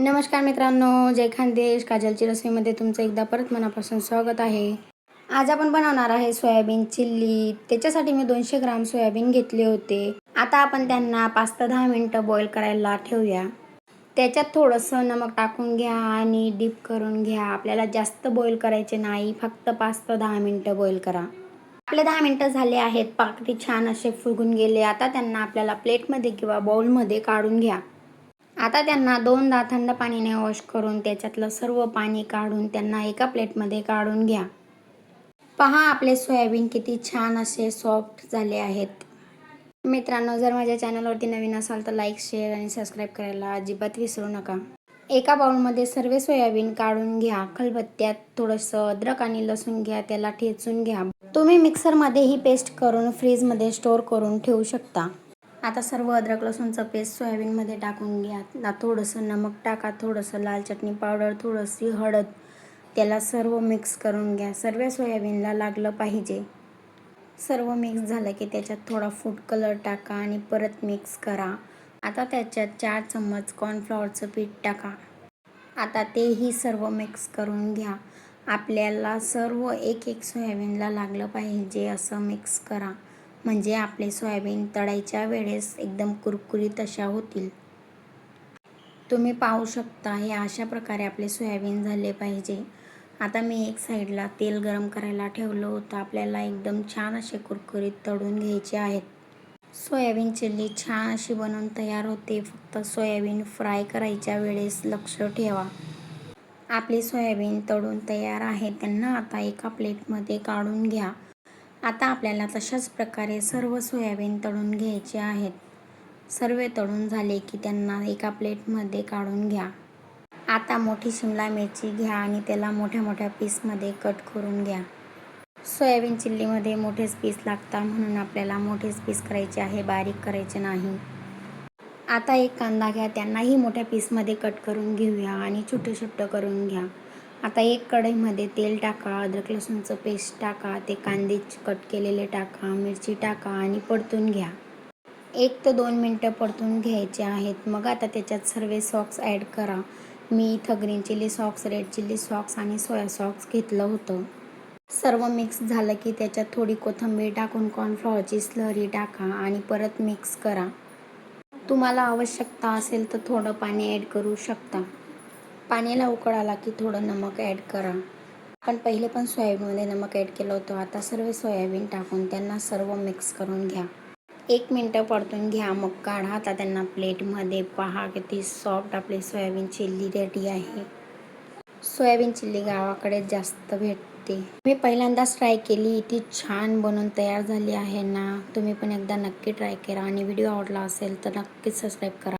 नमस्कार मित्रांनो, जय खानदेश. काजलची रसोईमध्ये तुमचं एकदा परत मनापासून स्वागत आहे. आज आपण बनवणार आहे सोयाबीन चिल्ली. त्याच्यासाठी मी 200 ग्राम सोयाबीन घेतले होते. आता आपण त्यांना 5 ते 10 मिनिटं बॉईल करायला ठेवूया. त्याच्यात थोडंसं नमक टाकून घ्या आणि डीप करून घ्या. आपल्याला जास्त बॉईल करायचे नाही, फक्त 5 ते 10 मिनिटं बॉईल करा. आपले 10 मिनिटं झाले आहेत. पाकळी छान असे फुगून गेले. आता त्यांना आपल्याला प्लेटमध्ये किंवा बाउलमध्ये काढून घ्या. आता त्यांना 2दा थंड पाण्याने वॉश करून त्याच्यातलं सर्व पाणी काढून त्यांना एका प्लेटमध्ये काढून घ्या. पहा आपले सोयाबीन किती छान असे सॉफ्ट झाले आहेत. मित्रांनो, जर माझ्या चॅनलवरती नवीन असाल तर लाईक, शेअर आणि सबस्क्राईब करायला अजिबात विसरू नका. एका बाउलमध्ये सर्व सोयाबीन काढून घ्या. खलबत्त्यात थोडंसं अद्रक आणि लसूण घ्या, त्याला ठेचून घ्या. तुम्ही मिक्सरमध्ये ही पेस्ट करून फ्रीजमध्ये स्टोअर करून ठेवू शकता. आता सर्व अद्रक लसूणचं पेस्ट सोयाबीनमध्ये टाकून घ्या. थोडंसं नमक टाका, थोडंसं लाल चटणी पावडर, थोडीशी हळद. त्याला सर्व मिक्स करून घ्या. सर्व सोयाबीनला लागलं पाहिजे. सर्व मिक्स झालं की त्याच्यात थोडा फूड कलर टाका आणि परत मिक्स करा. आता त्याच्यात 4 चम्मच कॉर्नफ्लॉवरचं पीठ टाका. आता तेही सर्व मिक्स करून घ्या. आपल्याला सर्व एक सोयाबीनला लागलं पाहिजे असं मिक्स करा, म्हणजे आपले सोयाबीन तळायच्या वेळेस एकदम कुरकुरीत अशा होतील. तुम्ही पाहू शकता, हे अशा प्रकारे आपले सोयाबीन झाले पाहिजे. आता मी एक साईडला तेल गरम करायला ठेवलं होतं. आपल्याला एकदम छान असे कुरकुरीत तळून घ्यायचे आहेत. सोयाबीन चिल्ली छान अशी बनवून तयार होते. फक्त सोयाबीन फ्राय करायच्या वेळेस लक्ष ठेवा. आपली सोयाबीन तळून तयार आहे. त्यांना आता एका प्लेटमध्ये काढून घ्या. आता आपल्याला तशाच प्रकारे सर्व सोयाबीन तळून घ्यायचे आहेत. सर्व तळून झाले की त्यांना एका प्लेटमध्ये काढून घ्या. आता मोठी शिमला मिरची घ्या आणि त्याला मोठ्या मोठ्या पीसमध्ये कट करून घ्या. सोयाबीन चिल्लीमध्ये मोठेच पीस लागतात, म्हणून आपल्याला मोठेच पीस करायचे आहे, बारीक करायचे नाही. आता एक कांदा घ्या, त्यांनाही मोठ्या पीसमध्ये कट करून घेऊया आणि छोटं छोटं करून घ्या. आता एक कढईमध्ये तेल टाका, अद्रक लसूणचं पेस्ट टाका, ते कांदे कट केलेले टाका, मिरची टाका आणि परतून घ्या. 1 ते 2 मिनटं परतून घ्यायचे आहेत. मग आता त्याच्यात सर्व सॉस ॲड करा. मी इथं green chilli sauce, red chilli sauce आणि सोया सॉस घेतलं होतं. सर्व मिक्स झालं की त्याच्यात थोडी कोथिंबीर टाकून कॉर्नफ्लॉवरची स्लरी टाका आणि परत मिक्स करा. तुम्हाला आवश्यकता असेल तर थोडं पाणी ॲड करू शकता. पाण्याला उकळ आला की थोडं नमक ॲड करा. आपण पहिले पण सोयाबीनमध्ये नमक ॲड केलं होतं. आता सर्व सोयाबीन टाकून त्यांना सर्व मिक्स करून घ्या. 1 मिनटं परतून घ्या, मग काढा. आता त्यांना प्लेटमध्ये. पहा किती सॉफ्ट आपली सोयाबीन चिल्ली रेडी आहे. सोयाबीन चिल्ली गावाकडे जास्त भेटते. मी पहिल्यांदाच ट्राय केली, ती छान बनून तयार झाली आहे ना. तुम्ही पण एकदा नक्की ट्राय करा आणि व्हिडिओ आवडला असेल तर नक्कीच सबस्क्राईब करा.